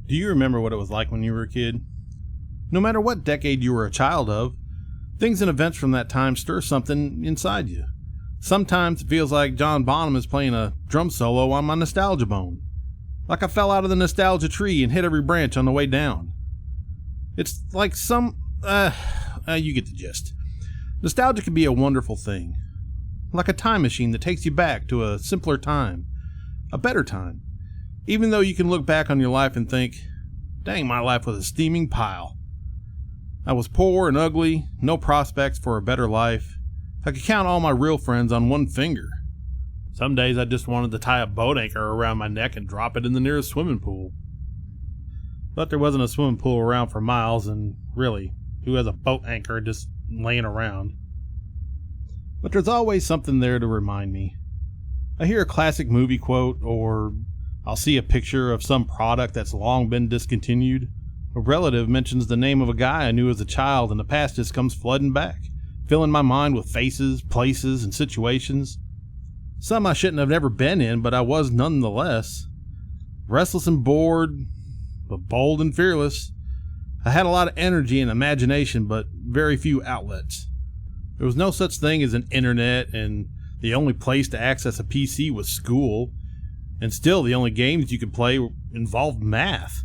Do you remember what it was like when you were a kid? No matter what decade you were a child of, things and events from that time stir something inside you. Sometimes it feels like John Bonham is playing a drum solo on my nostalgia bone. Like I fell out of the nostalgia tree and hit every branch on the way down. It's like you get the gist. Nostalgia can be a wonderful thing. Like a time machine that takes you back to a simpler time. A better time. Even though you can look back on your life and think, dang, my life was a steaming pile. I was poor and ugly, no prospects for a better life. I could count all my real friends on one finger. Some days I just wanted to tie a boat anchor around my neck and drop it in the nearest swimming pool. But there wasn't a swimming pool around for miles, and really, who has a boat anchor just laying around? But there's always something there to remind me. I hear a classic movie quote, or I'll see a picture of some product that's long been discontinued. A relative mentions the name of a guy I knew as a child, and the past just comes flooding back, filling my mind with faces, places, and situations. Some I shouldn't have never been in, but I was nonetheless. Restless and bored, but bold and fearless. I had a lot of energy and imagination, but very few outlets. There was no such thing as an internet, and the only place to access a PC was school. And still, the only games you could play involved math.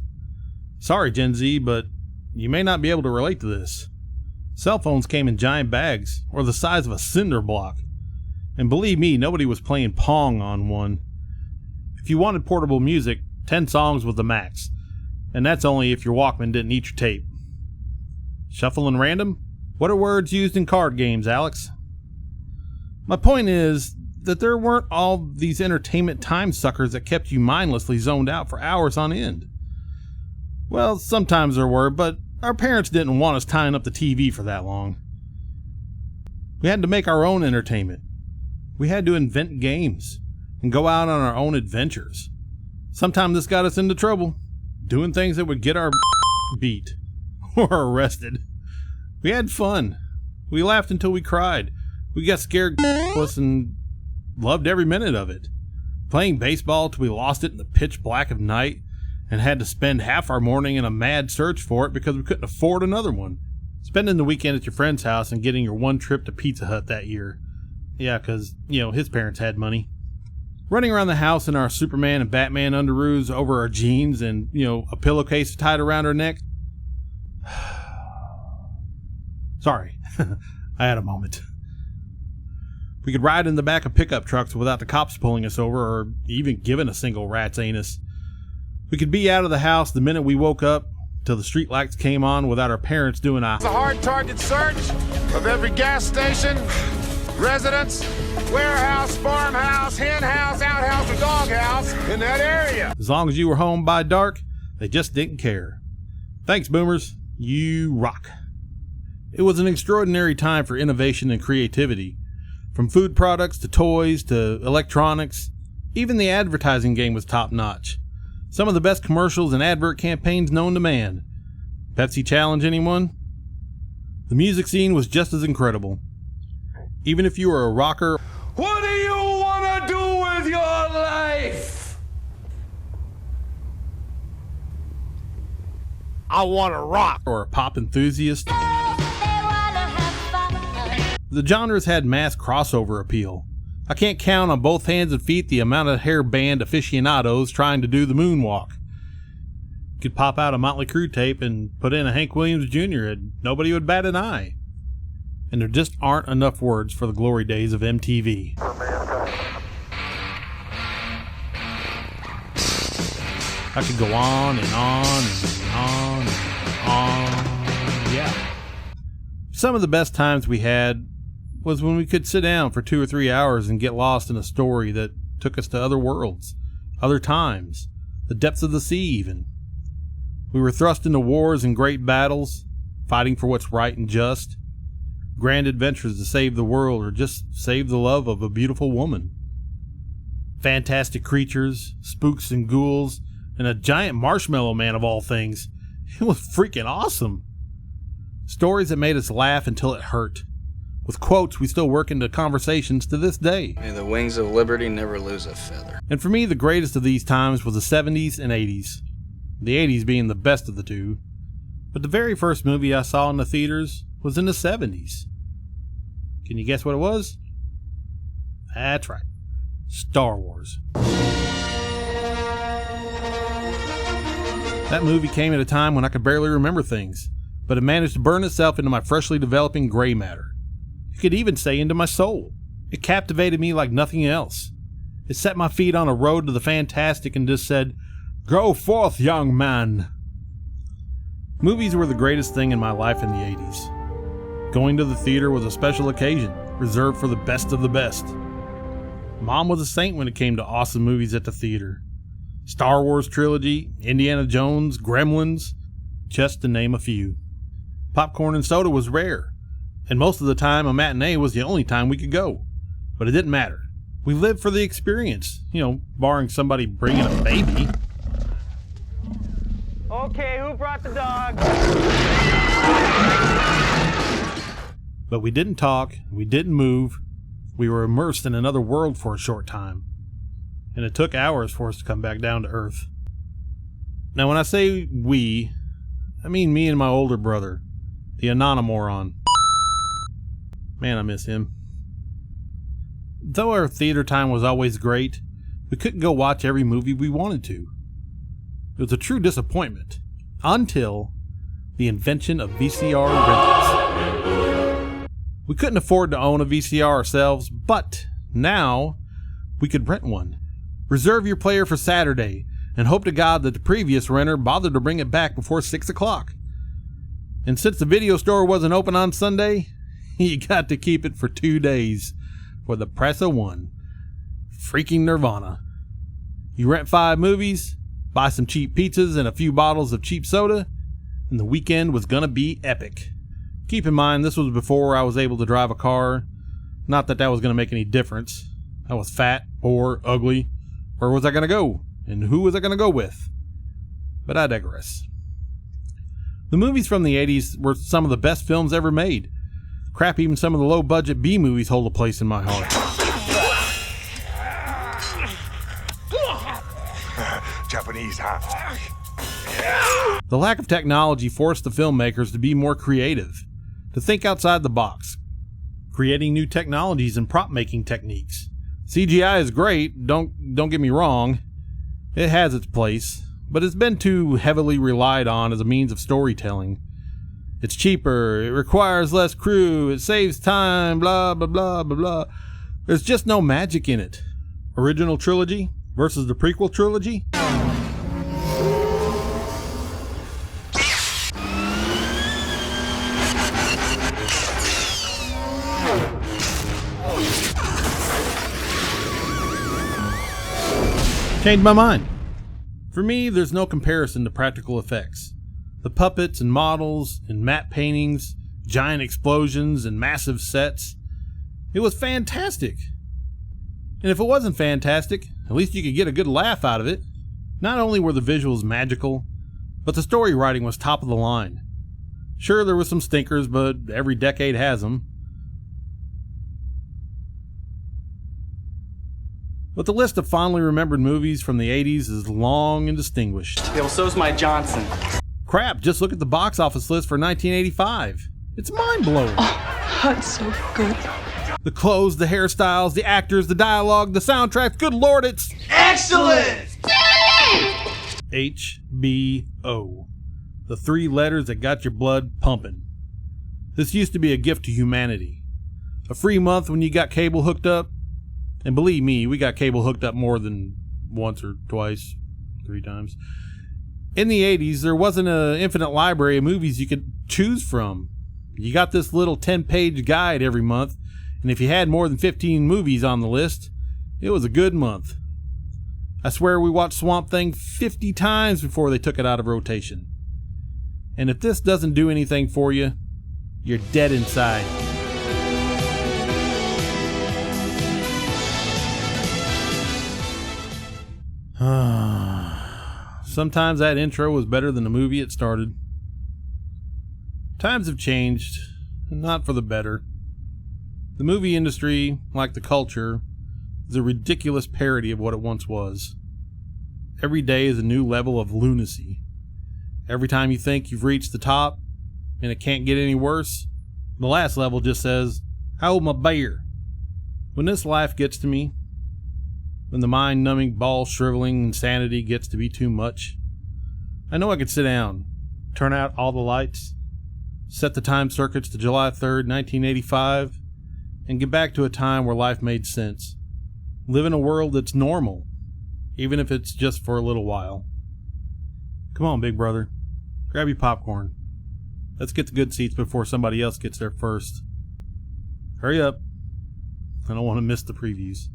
Sorry, Gen Z, but you may not be able to relate to this. Cell phones came in giant bags, or the size of a cinder block. And believe me, nobody was playing Pong on one. If you wanted portable music, 10 songs was the max. And that's only if your Walkman didn't eat your tape. Shuffle and random? What are words used in card games, Alex? My point is that there weren't all these entertainment time suckers that kept you mindlessly zoned out for hours on end. Well, sometimes there were, but our parents didn't want us tying up the TV for that long. We had to make our own entertainment. We had to invent games and go out on our own adventures. Sometimes this got us into trouble, doing things that would get our beat or arrested. We had fun. We laughed until we cried. We got scared and loved every minute of it. Playing baseball till we lost it in the pitch black of night and had to spend half our morning in a mad search for it because we couldn't afford another one. Spending the weekend at your friend's house and getting your one trip to Pizza Hut that year. Yeah, because, his parents had money. Running around the house in our Superman and Batman underoos over our jeans and, a pillowcase tied around our neck. Sorry, I had a moment. We could ride in the back of pickup trucks without the cops pulling us over or even giving a single rat's anus. We could be out of the house the minute we woke up till the streetlights came on without our parents doing a hard target search of every gas station, residence, warehouse, farmhouse, hen house, outhouse, or doghouse in that area. As long as you were home by dark, they just didn't care. Thanks, boomers. You rock. It was an extraordinary time for innovation and creativity. From food products to toys to electronics, even the advertising game was top-notch. Some of the best commercials and advert campaigns known to man. Pepsi challenge anyone? The music scene was just as incredible. Even if you were a rocker, what do you want to do with your life? I want to rock, or a pop enthusiast. The genres had mass crossover appeal. I can't count on both hands and feet the amount of hair band aficionados trying to do the moonwalk. You could pop out a Motley Crue tape and put in a Hank Williams Jr. and nobody would bat an eye. And there just aren't enough words for the glory days of MTV. I could go on and on and on and on. Yeah. Some of the best times we had was when we could sit down for 2 or 3 hours and get lost in a story that took us to other worlds, other times, the depths of the sea even. We were thrust into wars and great battles, fighting for what's right and just, grand adventures to save the world or just save the love of a beautiful woman. Fantastic creatures, spooks and ghouls, and a giant marshmallow man of all things. It was freaking awesome. Stories that made us laugh until it hurt. With quotes we still work into conversations to this day. May the wings of liberty never lose a feather. And for me, the greatest of these times was the 70s and 80s. the 80s being the best of the two. But the very first movie I saw in the theaters was in the 70s. Can you guess what it was? That's right. Star Wars. That movie came at a time when I could barely remember things, but it managed to burn itself into my freshly developing gray matter. You could even say into my soul. It captivated me like nothing else. It set my feet on a road to the fantastic and just said, "Go forth, young man." Movies were the greatest thing in my life in the 80s. Going to the theater was a special occasion, reserved for the best of the best. Mom was a saint when it came to awesome movies at the theater. Star Wars trilogy, Indiana Jones, Gremlins, just to name a few. Popcorn and soda was rare, and most of the time a matinee was the only time we could go. But it didn't matter. We lived for the experience, barring somebody bringing a baby. Okay, who brought the dog? But we didn't talk, we didn't move. We were immersed in another world for a short time. And it took hours for us to come back down to earth. Now when I say we, I mean me and my older brother, the Anomoron. Man, I miss him. Though our theater time was always great, we couldn't go watch every movie we wanted to. It was a true disappointment, until the invention of VCR rentals. We couldn't afford to own a VCR ourselves, but now we could rent one. Reserve your player for Saturday, and hope to God that the previous renter bothered to bring it back before 6 o'clock. And since the video store wasn't open on Sunday, you got to keep it for 2 days for the price of one. Freaking Nirvana. You rent 5 movies, buy some cheap pizzas and a few bottles of cheap soda, and the weekend was gonna be epic. Keep in mind, this was before I was able to drive a car. Not that was gonna make any difference. I was fat, poor, ugly. Where was I gonna go? And who was I gonna go with? But I digress. The movies from the 80s were some of the best films ever made. Crap, even some of the low-budget B-movies hold a place in my heart. Japanese, huh? The lack of technology forced the filmmakers to be more creative, to think outside the box, creating new technologies and prop-making techniques. CGI is great, don't get me wrong. It has its place, but it's been too heavily relied on as a means of storytelling. It's cheaper, it requires less crew, it saves time, blah, blah, blah, blah, blah. There's just no magic in it. Original trilogy versus the prequel trilogy? Changed my mind. For me, there's no comparison to practical effects. The puppets and models and matte paintings, giant explosions and massive sets. It was fantastic. And if it wasn't fantastic, at least you could get a good laugh out of it. Not only were the visuals magical, but the story writing was top of the line. Sure, there were some stinkers, but every decade has them. But the list of fondly remembered movies from the 80s is long and distinguished. Yeah, well, so's my Johnson. Crap, just look at the box office list for 1985. It's mind-blowing. Oh, that's so good. The clothes, the hairstyles, the actors, the dialogue, the soundtrack. Good Lord, it's Excellent! HBO. The 3 letters that got your blood pumping. This used to be a gift to humanity. A free month when you got cable hooked up. And believe me, we got cable hooked up more than once or twice, 3 times. In the 80s, there wasn't an infinite library of movies you could choose from. You got this little 10-page guide every month, and if you had more than 15 movies on the list, it was a good month. I swear we watched Swamp Thing 50 times before they took it out of rotation. And if this doesn't do anything for you, you're dead inside. Sometimes that intro was better than the movie it started. Times have changed, and not for the better. The movie industry, like the culture, is a ridiculous parody of what it once was. Every day is a new level of lunacy, Every time you think you've reached the top and it can't get any worse, the last level just says, hold my beer. When this life gets to me, when the mind-numbing, ball-shriveling insanity gets to be too much, I know I could sit down, turn out all the lights, set the time circuits to July 3rd, 1985, and get back to a time where life made sense. Live in a world that's normal, even if it's just for a little while. Come on, big brother. Grab your popcorn. Let's get the good seats before somebody else gets there first. Hurry up. I don't want to miss the previews.